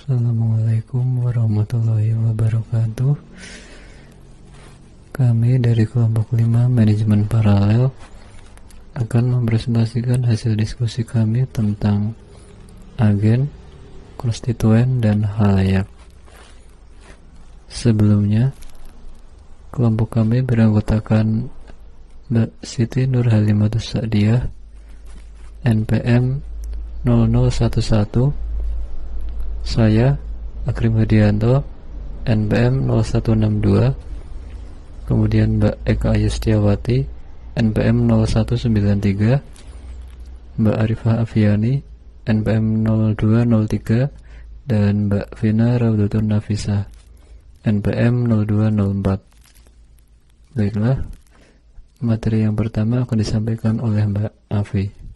Assalamualaikum warahmatullahi wabarakatuh. Kami dari kelompok 5 manajemen paralel akan mempresentasikan hasil diskusi kami tentang agen, konstituen, dan halayak. Sebelumnya, kelompok kami beranggotakan Mbak Siti Nurhalimatus Sa'diyah, NPM 0011, saya Akrim Hadianto, NPM 0162, kemudian Mbak Eka Ayustiawati, NPM 0193, Mbak Arifah Afiani, NPM 0203, dan Mbak Vina Raudhatun Nafisah, NPM 0204. Baiklah, materi yang pertama akan disampaikan oleh Mbak Afi.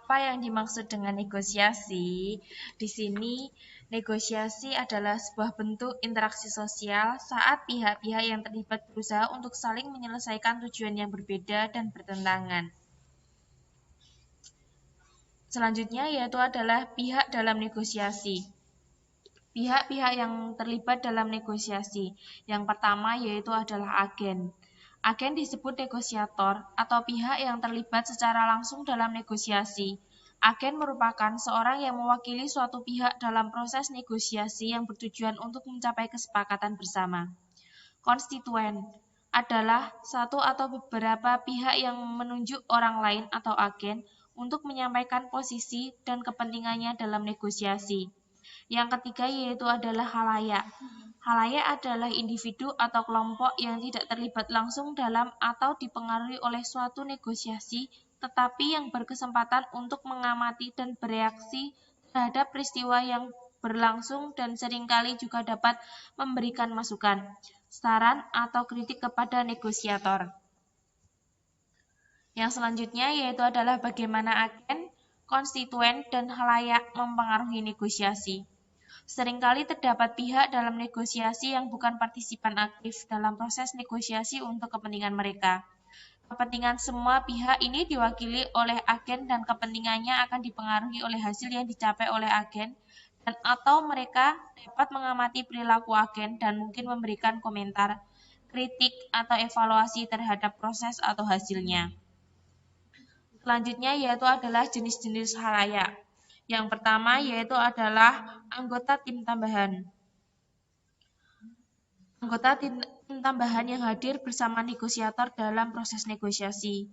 Apa yang dimaksud dengan negosiasi? Di sini, negosiasi adalah sebuah bentuk interaksi sosial saat pihak-pihak yang terlibat berusaha untuk saling menyelesaikan tujuan yang berbeda dan bertentangan. Selanjutnya yaitu adalah pihak dalam negosiasi. Pihak-pihak yang terlibat dalam negosiasi. Yang pertama yaitu adalah agen. Agen disebut negosiator atau pihak yang terlibat secara langsung dalam negosiasi. Agen merupakan seorang yang mewakili suatu pihak dalam proses negosiasi yang bertujuan untuk mencapai kesepakatan bersama. Konstituen adalah satu atau beberapa pihak yang menunjuk orang lain atau agen untuk menyampaikan posisi dan kepentingannya dalam negosiasi. Yang ketiga yaitu adalah halayak. Halayak adalah individu atau kelompok yang tidak terlibat langsung dalam atau dipengaruhi oleh suatu negosiasi, tetapi yang berkesempatan untuk mengamati dan bereaksi terhadap peristiwa yang berlangsung dan seringkali juga dapat memberikan masukan, saran, atau kritik kepada negosiator. Yang selanjutnya yaitu adalah bagaimana agen, konstituen, dan halayak mempengaruhi negosiasi. Seringkali terdapat pihak dalam negosiasi yang bukan partisipan aktif dalam proses negosiasi untuk kepentingan mereka. Kepentingan semua pihak ini diwakili oleh agen dan kepentingannya akan dipengaruhi oleh hasil yang dicapai oleh agen dan atau mereka dapat mengamati perilaku agen dan mungkin memberikan komentar, kritik, atau evaluasi terhadap proses atau hasilnya. Selanjutnya yaitu adalah jenis-jenis halayak. Yang pertama yaitu adalah anggota tim tambahan. Anggota tim tambahan yang hadir bersama negosiator dalam proses negosiasi.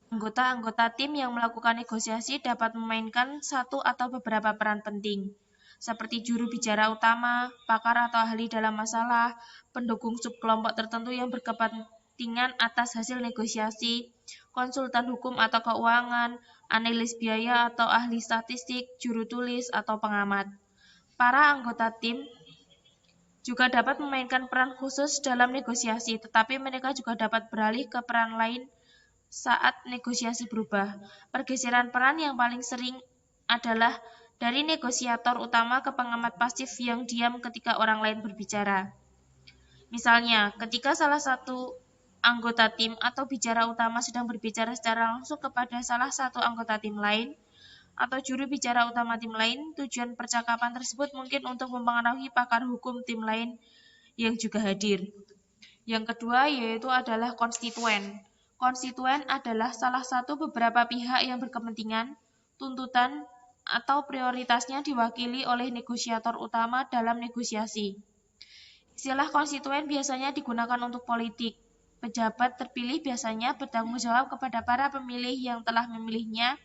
Anggota-anggota tim yang melakukan negosiasi dapat memainkan satu atau beberapa peran penting, seperti juru bicara utama, pakar atau ahli dalam masalah, pendukung subkelompok tertentu yang berkepentingan atas hasil negosiasi, konsultan hukum atau keuangan, analis biaya atau ahli statistik, juru tulis, atau pengamat. Para anggota tim juga dapat memainkan peran khusus dalam negosiasi, tetapi mereka juga dapat beralih ke peran lain saat negosiasi berubah. Pergeseran peran yang paling sering adalah dari negosiator utama ke pengamat pasif yang diam ketika orang lain berbicara. Misalnya, ketika salah satu anggota tim atau bicara utama sedang berbicara secara langsung kepada salah satu anggota tim lain atau juru bicara utama tim lain, tujuan percakapan tersebut mungkin untuk mempengaruhi pakar hukum tim lain yang juga hadir. Yang kedua yaitu adalah konstituen. Konstituen adalah salah satu beberapa pihak yang berkepentingan, tuntutan, atau prioritasnya diwakili oleh negosiator utama dalam negosiasi. Istilah konstituen biasanya digunakan untuk politik. Pejabat terpilih biasanya bertanggung jawab kepada para pemilih yang telah memilihnya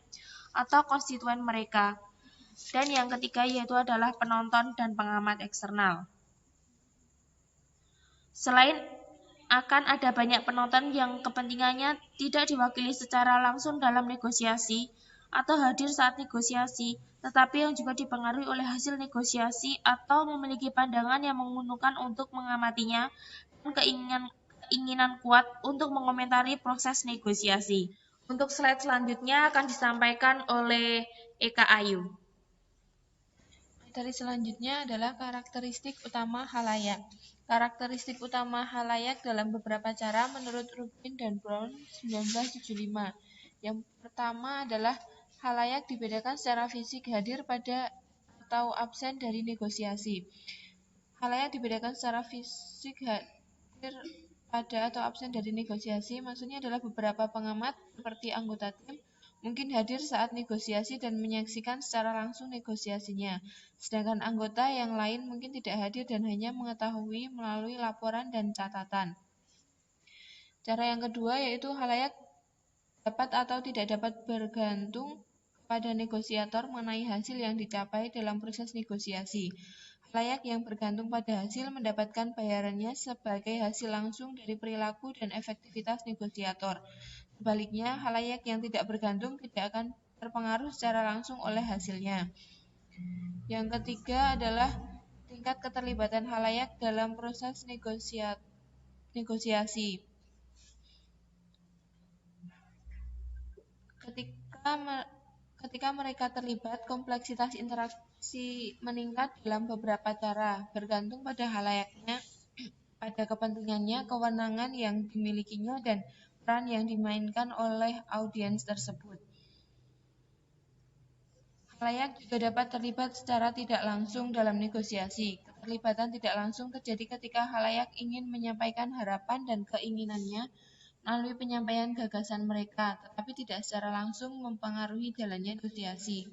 atau konstituen mereka. Dan yang ketiga yaitu adalah penonton dan pengamat eksternal. Selain akan ada banyak penonton yang kepentingannya tidak diwakili secara langsung dalam negosiasi atau hadir saat negosiasi, tetapi yang juga dipengaruhi oleh hasil negosiasi atau memiliki pandangan yang menguntungkan untuk mengamatinya dan keinginan kuat untuk mengomentari proses negosiasi. Untuk slide selanjutnya akan disampaikan oleh Eka Ayu. Materi selanjutnya adalah karakteristik utama halayak. Karakteristik utama halayak dalam beberapa cara menurut Rubin dan Brown 1975. Yang pertama adalah Halayak dibedakan secara fisik hadir pada atau absen dari negosiasi. Halayak dibedakan secara fisik hadir pada atau absen dari negosiasi, maksudnya adalah beberapa pengamat seperti anggota tim mungkin hadir saat negosiasi dan menyaksikan secara langsung negosiasinya, sedangkan anggota yang lain mungkin tidak hadir dan hanya mengetahui melalui laporan dan catatan. Cara yang kedua yaitu halayak dapat atau tidak dapat bergantung pada negosiator mengenai hasil yang dicapai dalam proses negosiasi. Halayak yang bergantung pada hasil mendapatkan bayarannya sebagai hasil langsung dari perilaku dan efektivitas negosiator. Sebaliknya, halayak yang tidak bergantung tidak akan terpengaruh secara langsung oleh hasilnya. Yang ketiga adalah tingkat keterlibatan halayak dalam proses negosiasi. Ketika mereka terlibat, kompleksitas interaksi meningkat dalam beberapa cara, bergantung pada halayaknya, pada kepentingannya, kewenangan yang dimilikinya, dan peran yang dimainkan oleh audiens tersebut. Halayak juga dapat terlibat secara tidak langsung dalam negosiasi. Keterlibatan tidak langsung terjadi ketika halayak ingin menyampaikan harapan dan keinginannya melalui penyampaian gagasan mereka, tetapi tidak secara langsung mempengaruhi jalannya negosiasi.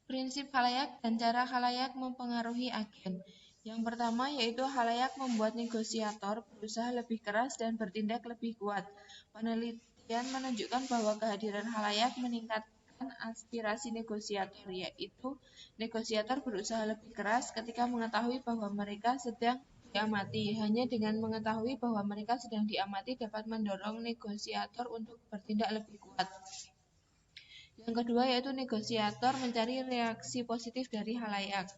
Prinsip halayak dan cara halayak mempengaruhi agen. Yang pertama yaitu halayak membuat negosiator berusaha lebih keras dan bertindak lebih kuat. Penelitian menunjukkan bahwa kehadiran halayak meningkatkan aspirasi negosiator, yaitu negosiator berusaha lebih keras ketika mengetahui bahwa mereka sedang diamati. Hanya dengan mengetahui bahwa mereka sedang diamati dapat mendorong negosiator untuk bertindak lebih kuat. Yang kedua yaitu negosiator mencari reaksi positif dari halayak.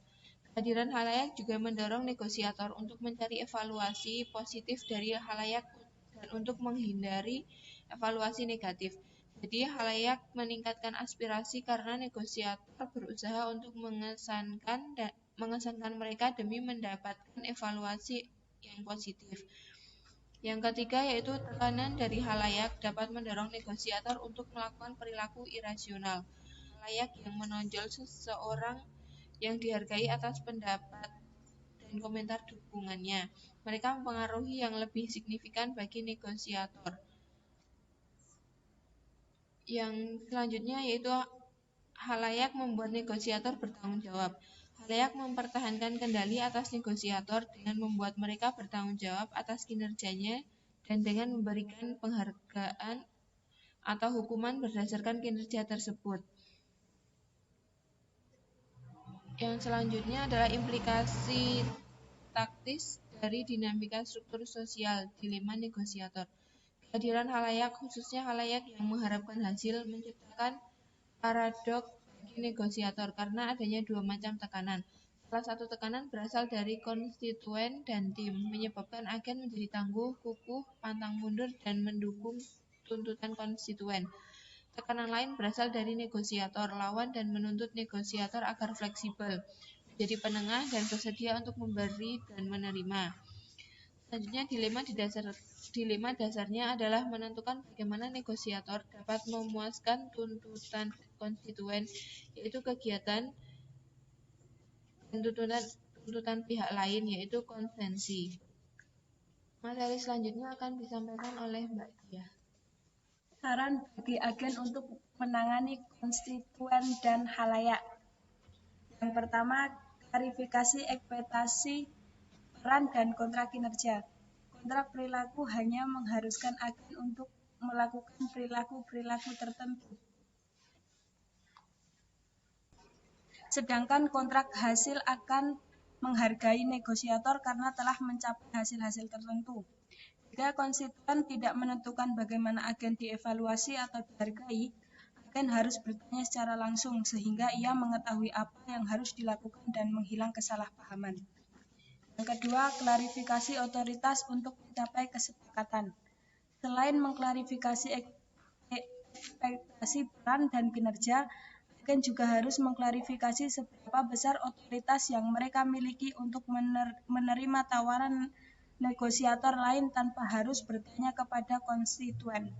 Kehadiran halayak juga mendorong negosiator untuk mencari evaluasi positif dari halayak dan untuk menghindari evaluasi negatif. Jadi halayak meningkatkan aspirasi karena negosiator berusaha untuk mengesankan mereka demi mendapatkan evaluasi yang positif. Yang ketiga yaitu tekanan dari halayak dapat mendorong negosiator untuk melakukan perilaku irasional. Halayak yang menonjol seseorang yang dihargai atas pendapat dan komentar dukungannya. Mereka mempengaruhi yang lebih signifikan bagi negosiator. Yang selanjutnya yaitu halayak membuat negosiator bertanggung jawab. Halayak mempertahankan kendali atas negosiator dengan membuat mereka bertanggung jawab atas kinerjanya dan dengan memberikan penghargaan atau hukuman berdasarkan kinerja tersebut. Yang selanjutnya adalah implikasi taktis dari dinamika struktur sosial, dilema negosiator. Kehadiran halayak, khususnya halayak yang mengharapkan hasil, menciptakan paradok bagi negosiator karena adanya dua macam tekanan. Salah satu tekanan berasal dari konstituen dan tim, menyebabkan agen menjadi tangguh, kukuh, pantang mundur, dan mendukung tuntutan konstituen. Tekanan lain berasal dari negosiator lawan dan menuntut negosiator agar fleksibel, menjadi penengah dan bersedia untuk memberi dan menerima. Selanjutnya, dilema dasarnya adalah menentukan bagaimana negosiator dapat memuaskan tuntutan konstituen, yaitu kegiatan, dan tuntutan pihak lain, yaitu konsensi. Materi selanjutnya akan disampaikan oleh Mbak Dia. Saran bagi agen untuk menangani konstituen dan halayak. Yang pertama, klarifikasi ekspektasi peran dan kontrak kinerja. Kontrak perilaku hanya mengharuskan agen untuk melakukan perilaku-perilaku tertentu. Sedangkan kontrak hasil akan menghargai negosiator karena telah mencapai hasil-hasil tertentu. Jika konstituen tidak menentukan bagaimana agen dievaluasi atau dihargai, agen harus bertanya secara langsung sehingga ia mengetahui apa yang harus dilakukan dan menghilang kesalahpahaman. Yang kedua, klarifikasi otoritas untuk mencapai kesepakatan. Selain mengklarifikasi ekspektasi peran dan kinerja, agen juga harus mengklarifikasi seberapa besar otoritas yang mereka miliki untuk menerima tawaran negosiator lain tanpa harus bertanya kepada konstituen.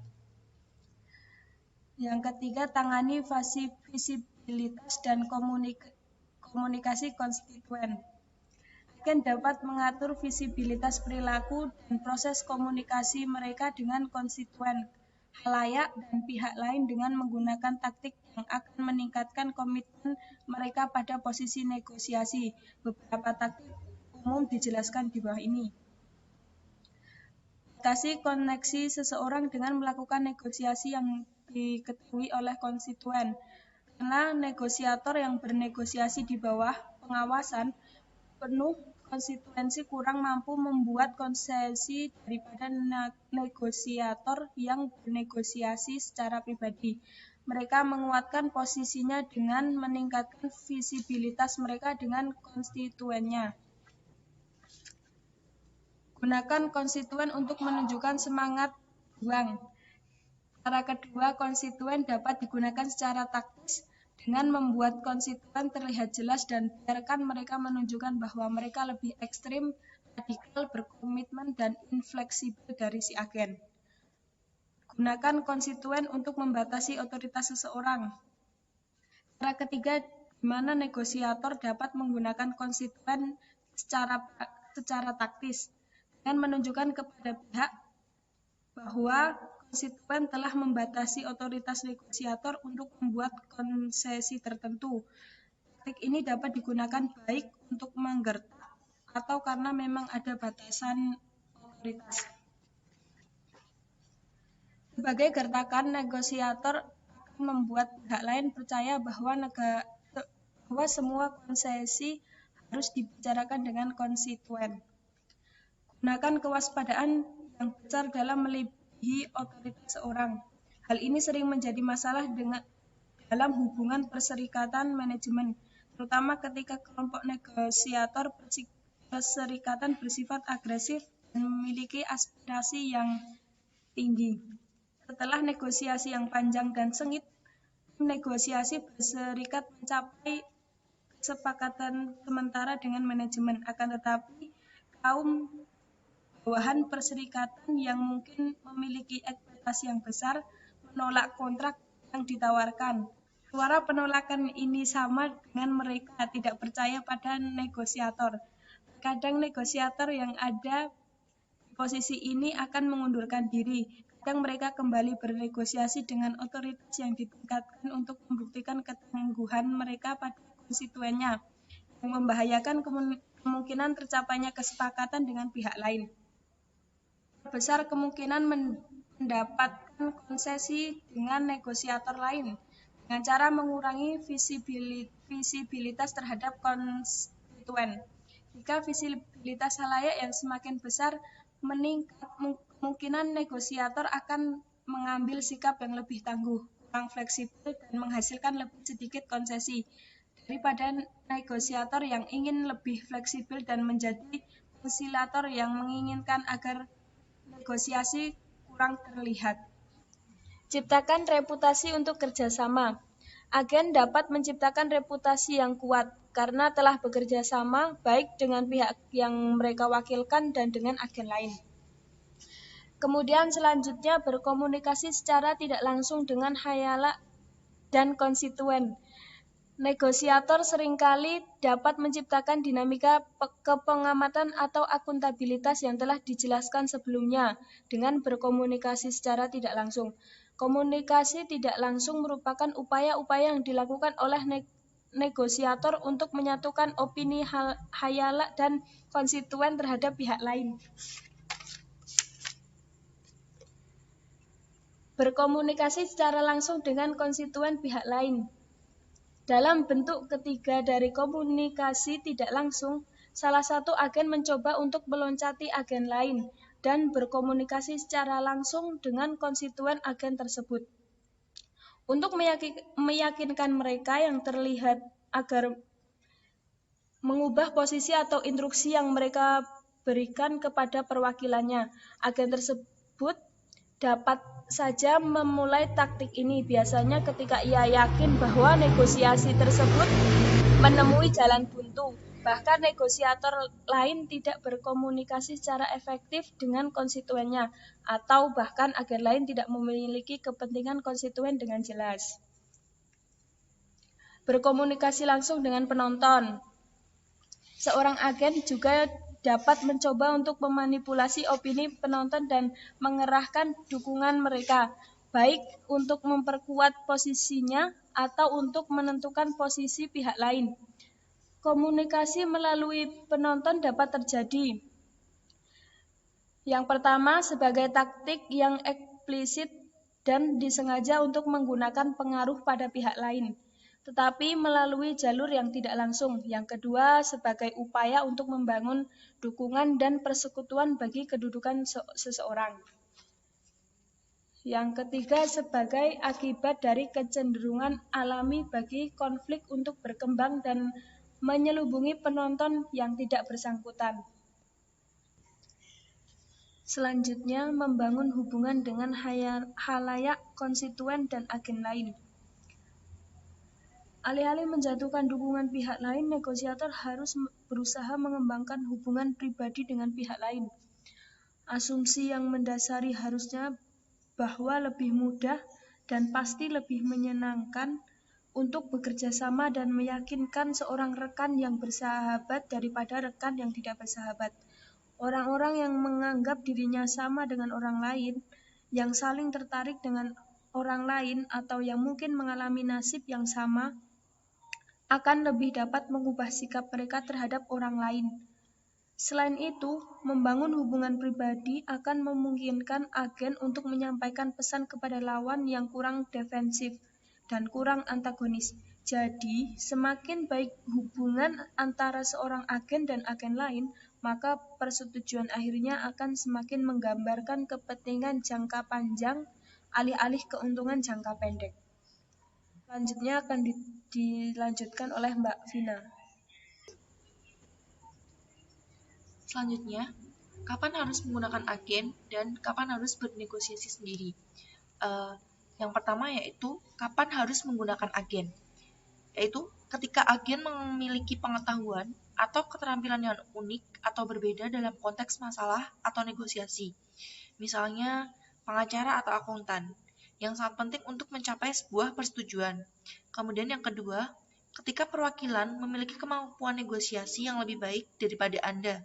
Yang ketiga, tangani visibilitas dan komunikasi konstituen. Agen dapat mengatur visibilitas perilaku dan proses komunikasi mereka dengan konstituen, khalayak, dan pihak lain dengan menggunakan taktik yang akan meningkatkan komitmen mereka pada posisi negosiasi. Beberapa taktik umum dijelaskan di bawah ini. Batasi koneksi seseorang dengan melakukan negosiasi yang diketahui oleh konstituen. Karena negosiator yang bernegosiasi di bawah pengawasan penuh konstituensi kurang mampu membuat konsesi daripada negosiator yang bernegosiasi secara pribadi. Mereka menguatkan posisinya dengan meningkatkan visibilitas mereka dengan konstituennya. Gunakan konstituen untuk menunjukkan semangat juang. Cara kedua, konstituen dapat digunakan secara taktis dengan membuat konstituen terlihat jelas dan biarkan mereka menunjukkan bahwa mereka lebih ekstrim, radikal, berkomitmen, dan infleksibel dari si agen. Gunakan konstituen untuk membatasi otoritas seseorang. Cara ketiga, di mana negosiator dapat menggunakan konstituen secara taktis dengan menunjukkan kepada pihak bahwa konstituen telah membatasi otoritas negosiator untuk membuat konsesi tertentu. Taktik ini dapat digunakan baik untuk menggertak atau karena memang ada batasan otoritas. Sebagai gertakan, negosiator akan membuat pihak lain percaya bahwa semua konsesi harus dibicarakan dengan konstituen. Gunakan kewaspadaan yang besar dalam melebihi otoritas seorang. Hal ini sering menjadi masalah dalam hubungan perserikatan manajemen, terutama ketika kelompok negosiator perserikatan bersifat agresif dan memiliki aspirasi yang tinggi. Setelah negosiasi yang panjang dan sengit, tim negosiasi berserikat mencapai kesepakatan sementara dengan manajemen, akan tetapi kaum bawahan perserikatan yang mungkin memiliki ekspektasi yang besar menolak kontrak yang ditawarkan. Suara penolakan ini sama dengan mereka tidak percaya pada negosiator. Kadang negosiator yang ada di posisi ini akan mengundurkan diri. Kadang mereka kembali bernegosiasi dengan otoritas yang ditingkatkan untuk membuktikan ketangguhan mereka pada konstituennya, yang membahayakan kemungkinan tercapainya kesepakatan dengan pihak lain. Besar kemungkinan mendapatkan konsesi dengan negosiator lain dengan cara mengurangi visibilitas terhadap konstituen. Jika visibilitas khalayak yang semakin besar meningkat, kemungkinan negosiator akan mengambil sikap yang lebih tangguh, kurang fleksibel, dan menghasilkan lebih sedikit konsesi daripada negosiator yang ingin lebih fleksibel dan menjadi konsilator yang menginginkan agar negosiasi kurang terlihat. Ciptakan reputasi untuk kerjasama. Agen dapat menciptakan reputasi yang kuat karena telah bekerja sama baik dengan pihak yang mereka wakilkan dan dengan agen lain. Kemudian selanjutnya berkomunikasi secara tidak langsung dengan khalayak dan konstituen. Negosiator seringkali dapat menciptakan dinamika kepengamatan atau akuntabilitas yang telah dijelaskan sebelumnya dengan berkomunikasi secara tidak langsung. Komunikasi tidak langsung merupakan upaya-upaya yang dilakukan oleh negosiator untuk menyatukan opini khalayak dan konstituen terhadap pihak lain. Berkomunikasi secara langsung dengan konstituen pihak lain. Dalam bentuk ketiga dari komunikasi tidak langsung, salah satu agen mencoba untuk meloncati agen lain dan berkomunikasi secara langsung dengan konstituen agen tersebut. Untuk meyakinkan mereka yang terlihat agar mengubah posisi atau instruksi yang mereka berikan kepada perwakilannya, agen tersebut dapat saja memulai taktik ini biasanya ketika ia yakin bahwa negosiasi tersebut menemui jalan buntu Bahkan negosiator lain tidak berkomunikasi secara efektif dengan konstituennya, atau bahkan agen lain tidak memiliki kepentingan konstituen dengan jelas. Berkomunikasi langsung dengan penonton. Seorang agen juga dapat mencoba untuk memanipulasi opini penonton dan mengerahkan dukungan mereka, baik untuk memperkuat posisinya atau untuk menentukan posisi pihak lain. Komunikasi melalui penonton dapat terjadi. Yang pertama, sebagai taktik yang eksplisit dan disengaja untuk menggunakan pengaruh pada pihak lain, tetapi melalui jalur yang tidak langsung. Yang kedua, sebagai upaya untuk membangun dukungan dan persekutuan bagi kedudukan seseorang. Yang ketiga, sebagai akibat dari kecenderungan alami bagi konflik untuk berkembang dan menyelubungi penonton yang tidak bersangkutan. Selanjutnya, membangun hubungan dengan halayak, konstituen, dan agen lain. Alih-alih menjatuhkan dukungan pihak lain, negosiator harus berusaha mengembangkan hubungan pribadi dengan pihak lain. Asumsi yang mendasari harusnya bahwa lebih mudah dan pasti lebih menyenangkan untuk bekerja sama dan meyakinkan seorang rekan yang bersahabat daripada rekan yang tidak bersahabat. Orang-orang yang menganggap dirinya sama dengan orang lain, yang saling tertarik dengan orang lain, atau yang mungkin mengalami nasib yang sama, akan lebih dapat mengubah sikap mereka terhadap orang lain. Selain itu, membangun hubungan pribadi akan memungkinkan agen untuk menyampaikan pesan kepada lawan yang kurang defensif dan kurang antagonis. Jadi, semakin baik hubungan antara seorang agen dan agen lain, maka persetujuan akhirnya akan semakin menggambarkan kepentingan jangka panjang alih-alih keuntungan jangka pendek. Selanjutnya akan dilanjutkan oleh Mbak Vina. Selanjutnya, kapan harus menggunakan agen dan kapan harus bernegosiasi sendiri. Yang pertama yaitu kapan harus menggunakan agen, yaitu ketika agen memiliki pengetahuan atau keterampilan yang unik atau berbeda dalam konteks masalah atau negosiasi, misalnya pengacara atau akuntan, yang sangat penting untuk mencapai sebuah persetujuan. Kemudian yang kedua, ketika perwakilan memiliki kemampuan negosiasi yang lebih baik daripada Anda.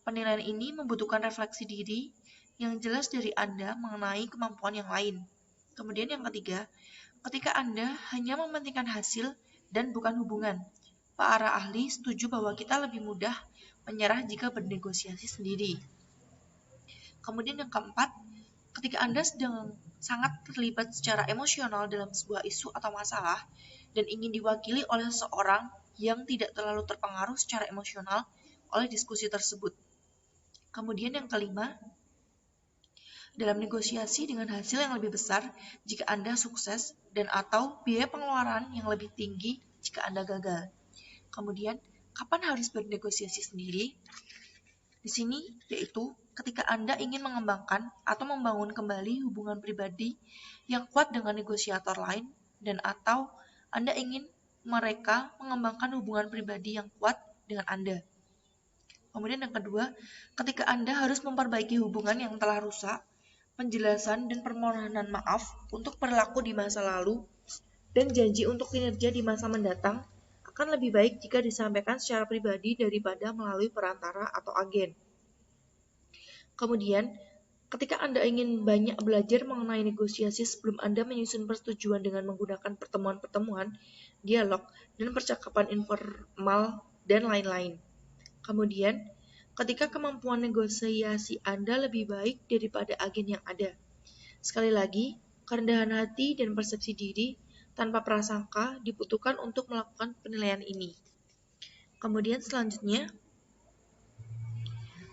Penilaian ini membutuhkan refleksi diri yang jelas dari Anda mengenai kemampuan yang lain. Kemudian yang ketiga, ketika Anda hanya mementingkan hasil dan bukan hubungan. Para ahli setuju bahwa kita lebih mudah menyerah jika bernegosiasi sendiri. Kemudian yang keempat, ketika Anda sedang sangat terlibat secara emosional dalam sebuah isu atau masalah dan ingin diwakili oleh seseorang yang tidak terlalu terpengaruh secara emosional oleh diskusi tersebut. Kemudian yang kelima, dalam negosiasi dengan hasil yang lebih besar jika Anda sukses dan atau biaya pengeluaran yang lebih tinggi jika Anda gagal. Kemudian, kapan harus bernegosiasi sendiri? Di sini yaitu ketika Anda ingin mengembangkan atau membangun kembali hubungan pribadi yang kuat dengan negosiator lain dan atau Anda ingin mereka mengembangkan hubungan pribadi yang kuat dengan Anda. Kemudian yang kedua, ketika Anda harus memperbaiki hubungan yang telah rusak, penjelasan dan permohonan maaf untuk perilaku di masa lalu dan janji untuk kinerja di masa mendatang akan lebih baik jika disampaikan secara pribadi daripada melalui perantara atau agen. Kemudian, ketika Anda ingin banyak belajar mengenai negosiasi sebelum Anda menyusun persetujuan dengan menggunakan pertemuan-pertemuan, dialog, dan percakapan informal, dan lain-lain. Kemudian, ketika kemampuan negosiasi Anda lebih baik daripada agen yang ada. Sekali lagi, kerendahan hati dan persepsi diri tanpa prasangka dibutuhkan untuk melakukan penilaian ini. Kemudian selanjutnya,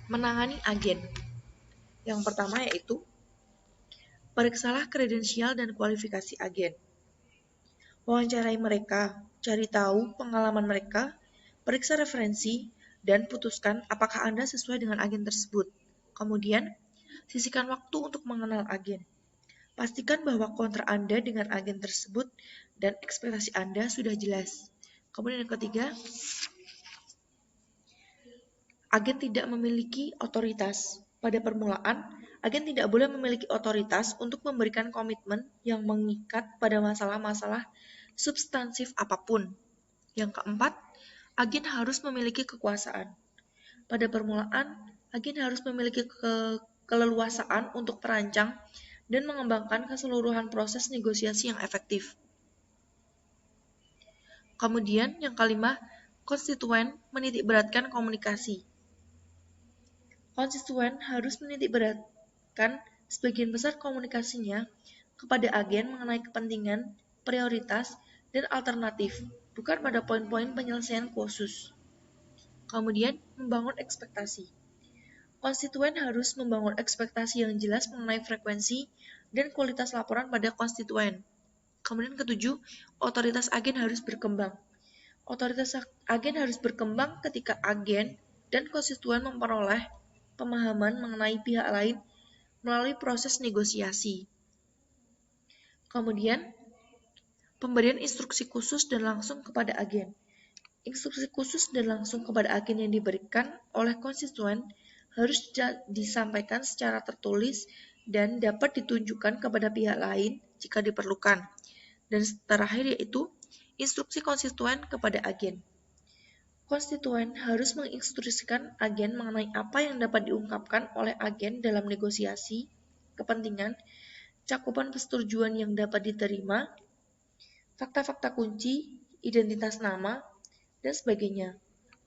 menangani agen. Yang pertama yaitu, periksalah kredensial dan kualifikasi agen. Wawancarai mereka, cari tahu pengalaman mereka, periksa referensi, dan putuskan apakah Anda sesuai dengan agen tersebut. Kemudian, sisihkan waktu untuk mengenal agen. Pastikan bahwa kontrak Anda dengan agen tersebut dan ekspektasi Anda sudah jelas. Kemudian yang ketiga, agen tidak memiliki otoritas. Pada permulaan, agen tidak boleh memiliki otoritas untuk memberikan komitmen yang mengikat pada masalah-masalah substansif apapun. Yang keempat, agen harus memiliki kekuasaan. Pada permulaan, agen harus memiliki keleluasaan untuk merancang dan mengembangkan keseluruhan proses negosiasi yang efektif. Kemudian, yang kelima, konstituen menitikberatkan komunikasi. Konstituen harus menitikberatkan sebagian besar komunikasinya kepada agen mengenai kepentingan, prioritas, dan alternatif, bukan pada poin-poin penyelesaian khusus. Kemudian, membangun ekspektasi. Konstituen harus membangun ekspektasi yang jelas mengenai frekuensi dan kualitas laporan pada konstituen. Kemudian ketujuh, otoritas agen harus berkembang. Otoritas agen harus berkembang ketika agen dan konstituen memperoleh pemahaman mengenai pihak lain melalui proses negosiasi. Kemudian, pemberian instruksi khusus dan langsung kepada agen. Instruksi khusus dan langsung kepada agen yang diberikan oleh konstituen harus disampaikan secara tertulis dan dapat ditunjukkan kepada pihak lain jika diperlukan. Dan terakhir yaitu instruksi konstituen kepada agen. Konstituen harus menginstruksikan agen mengenai apa yang dapat diungkapkan oleh agen dalam negosiasi, kepentingan, cakupan persetujuan yang dapat diterima, fakta-fakta kunci, identitas nama, dan sebagainya.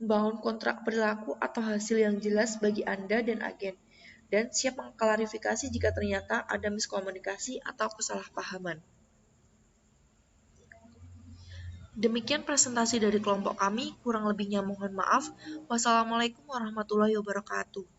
Membangun kontrak perilaku atau hasil yang jelas bagi Anda dan agen, dan siap mengklarifikasi jika ternyata ada miskomunikasi atau kesalahpahaman. Demikian presentasi dari kelompok kami, kurang lebihnya mohon maaf. Wassalamualaikum warahmatullahi wabarakatuh.